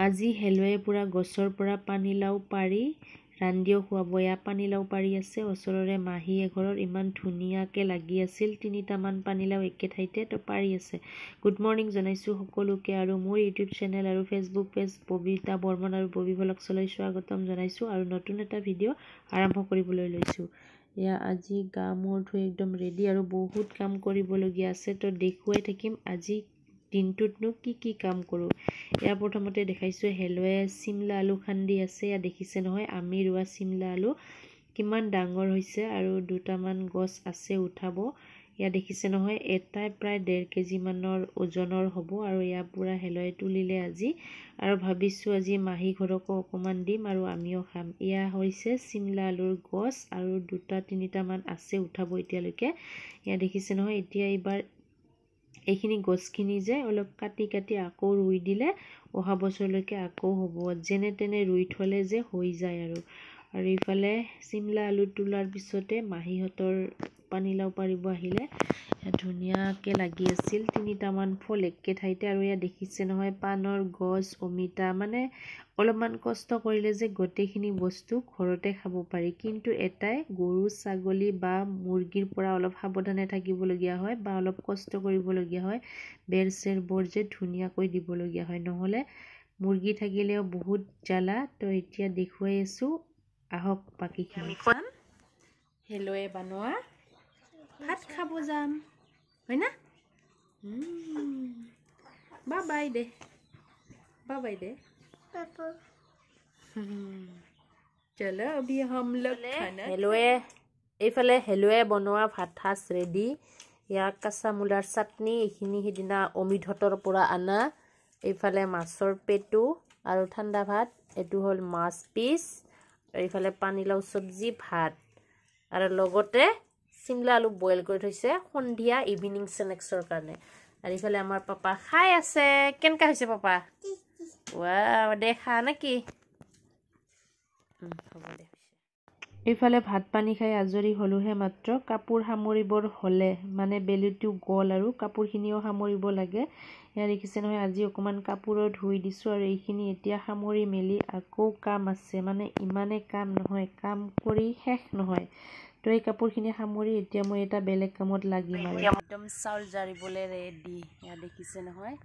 আজি হেলুৱে পুৰা গছৰ পৰা পানীলাও পাৰি ৰান্ধিও খুৱাব। এয়া পানীলাও পাৰি আছে ওচৰৰে মাহী এঘৰৰ, ইমান ধুনীয়াকৈ লাগি আছিল। 3টামান পানীলাও একে ঠাইতে তো পাৰি আছে। গুড মৰ্ণিং জনাইছোঁ সকলোকে আৰু মোৰ ইউটিউব চেনেল আৰু ফেচবুক পেজ ববিতা বৰ্মন আৰু ববি ভ্লগছলৈ স্বাগতম জনাইছোঁ আৰু নতুন এটা ভিডিঅ' আৰম্ভ কৰিবলৈ লৈছোঁ। এয়া আজি গা মূৰ ধুই একদম ৰেডি আৰু বহুত কাম কৰিবলগীয়া আছে, তো দেখুৱাই থাকিম আজি দিনটোতনো কি কাম কৰোঁ। ইয়াৰ প্ৰথমতে দেখাইছোঁ হেলুৱে চিমলা আলু খান্দি আছে। এয়া দেখিছে নহয় আমি ৰোৱা চিমলা আলু কিমান ডাঙৰ হৈছে আৰু 2টামান গছ আছে উঠাব। এয়া দেখিছে নহয় এটাই প্ৰায় 1.5 কেজি মানৰ ওজনৰ হ'ব আৰু এয়া পুৰা হেলুৱে তুলিলে আজি আৰু ভাবিছোঁ আজি মাহী ঘৰকো অকণমান দিম আৰু আমিও খাম। এয়া হৈছে চিমলা আলুৰ গছ আৰু 2-3টামান আছে উঠাব এতিয়ালৈকে। এয়া দেখিছে নহয় এতিয়া এইবাৰ এইখিনি গছখিনি যে অলপ কাটি আকৌ ৰুই দিলে অহা বছৰলৈকে আকৌ হ'ব। যেনে তেনে ৰুই থ'লে যে হৈ যায় আৰু ইফালে চিমলা আলু তোলাৰ পিছতে মাহীহঁতৰ পানীলাও পাৰিব আহিলে। ধুনীয়াকৈ লাগি আছিল 3টামান ফল একে ঠাইতে আৰু এয়া দেখিছে নহয় পাণৰ গছ, অমিতা, মানে অলপমান কষ্ট কৰিলে যে গোটেইখিনি বস্তু ঘৰতে খাব পাৰি, কিন্তু এটাই গৰু ছাগলী বা মুৰ্গীৰ পৰা অলপ সাৱধানে থাকিবলগীয়া হয় বা অলপ কষ্ট কৰিবলগীয়া হয়। বেৰ চেৰবোৰ যে ধুনীয়াকৈ দিবলগীয়া হয়, নহ'লে মুৰ্গী থাকিলেও বহুত জ্বালা। তো এতিয়া দেখুৱাই আছোঁ, আহক বাকীখিনি খাম। হেলুৱে বনোৱা ভাত খাব যাম হয় না? বাই দে চলো अभी हम लोग खाना। এইফালে হেলুৱে বনোৱা ভাত সাজ ৰেডি। ইয়াক কাঁচা মূলাৰ চাটনি, এইখিনি সিদিনা অমিতহঁতৰ পৰা আনা। এইফালে মাছৰ পেটু আৰু ঠাণ্ডা ভাত, এইটো হ'ল মাছ পিচ। এইফালে পানীলাও চব্জি ভাত আৰু লগতে চিমলা আলু বইল কৰি থৈছে সন্ধিয়া ইভিনিং স্নেক্সৰ কাৰণে। আৰু এইফালে আমাৰ পাপা খাই আছে। কেনেকা হৈছে পাপা? ৱাও, দেখা নেকি? হ'ব দে। এইফালে ভাত পানী খাই আজৰি হ'লোহে মাত্ৰ। কাপোৰ সামৰিবৰ হ'লে মানে বেলিটো গ'ল আৰু কাপোৰখিনিও সামৰিব লাগে। এয়া দেখিছে নহয় আজি অকণমান কাপোৰো ধুই দিছোঁ আৰু এইখিনি এতিয়া সামৰি মেলি আকৌ কাম আছে, মানে ইমানে কাম নহয়, কাম কৰি শেষ নহয়। তো এই কাপোৰখিনি সামৰি এতিয়া মই এটা বেলেগ কামত লাগিম আৰু একদম চাউল জাৰিবলৈ ৰেডি। এয়া দেখিছে নহয়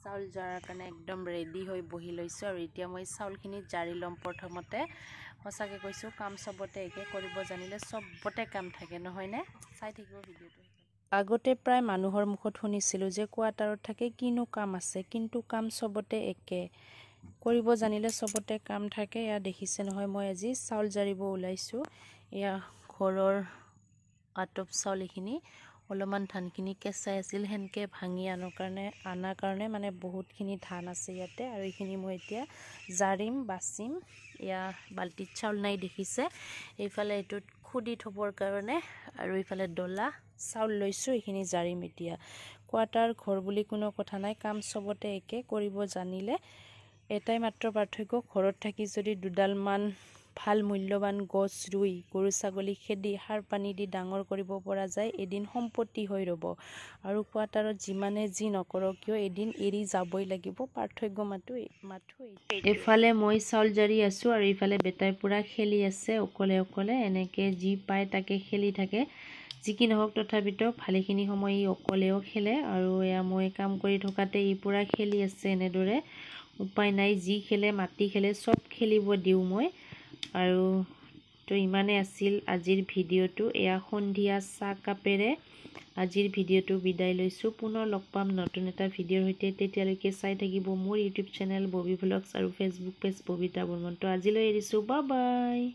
চাউল জাৰাৰ কাৰণে একদম ৰেডি হৈ বহি লৈছোঁ আৰু এতিয়া মই চাউলখিনি জাৰি ল'ম প্ৰথমতে। সঁচাকৈ কৈছোঁ কাম চবতে একে, কৰিব জানিলে চবতে কাম থাকে নহয়নে? চাই থাকিব ভিডিঅ'টো। আগতে প্ৰায় মানুহৰ মুখত শুনিছিলোঁ যে কোৱাৰ্টাৰত থাকে কিনো কাম আছে, কিন্তু কাম চবতে একে, কৰিব জানিলে চবতে কাম থাকে। এয়া দেখিছে নহয় মই আজি চাউল জাৰিব ওলাইছোঁ। এয়া ঘৰৰ আটপ চাউল, এইখিনি অলপমান ধানখিনি কেঁচাই আছিল, সেনেকৈ ভাঙি আনাৰ কাৰণে মানে বহুতখিনি ধান আছে ইয়াতে আৰু এইখিনি মই এতিয়া জাৰিম বাচিম। এয়া বাল্টিত চাউল নাই দেখিছে। এইফালে এইটোত খুদি থবৰ কাৰণে আৰু এইফালে ডলা চাউল লৈছোঁ, এইখিনি জাৰিম এতিয়া। কোৱাৰ্টাৰ ঘৰ বুলি কোনো কথা নাই, কাম চবতে একে, কৰিব জানিলে। এটাই মাত্ৰ পাৰ্থক্য, ঘৰত থাকি যদি 2ডালমান ভাল মূল্যৱান গছ ৰুই গৰু ছাগলী খেদি সাৰ পানী দি ডাঙৰ কৰিব পৰা যায়, এদিন সম্পত্তি হৈ ৰ'ব। আৰু কোৱাৰ্টাৰত যিমানে যি নকৰক কিয় এদিন এৰি যাবই লাগিব। পাৰ্থক্য মাথো এইফালে মই চাউল জাৰি আছোঁ আৰু এইফালে বেটাই পুৰা খেলি আছে অকলে এনেকৈ যি পায় তাকে খেলি থাকে। যি কি নহওক তথাপিতো ভালেখিনি সময় ই অকলেও খেলে আৰু এয়া মই কাম কৰি থকাতে ই পুৰা খেলি আছে এনেদৰে। উপায় নাই, যি খেলে মাটি খেলে চব খেলিব দিওঁ মই। আৰু তো ইমানে আছিল আজিৰ ভিডিঅ'টো। এয়া সন্ধিয়া চাহ কাপেৰে আজিৰ ভিডিঅ'টো বিদায় লৈছোঁ। পুনৰ লগ পাম নতুন এটা ভিডিঅ'ৰ সৈতে, তেতিয়ালৈকে চাই থাকিব মোৰ ইউটিউব চেনেল ববি ভ্লগছ আৰু ফেচবুক পেজ ববিতা বৰ্মন। তো আজিলৈ এৰিছোঁ, বাই।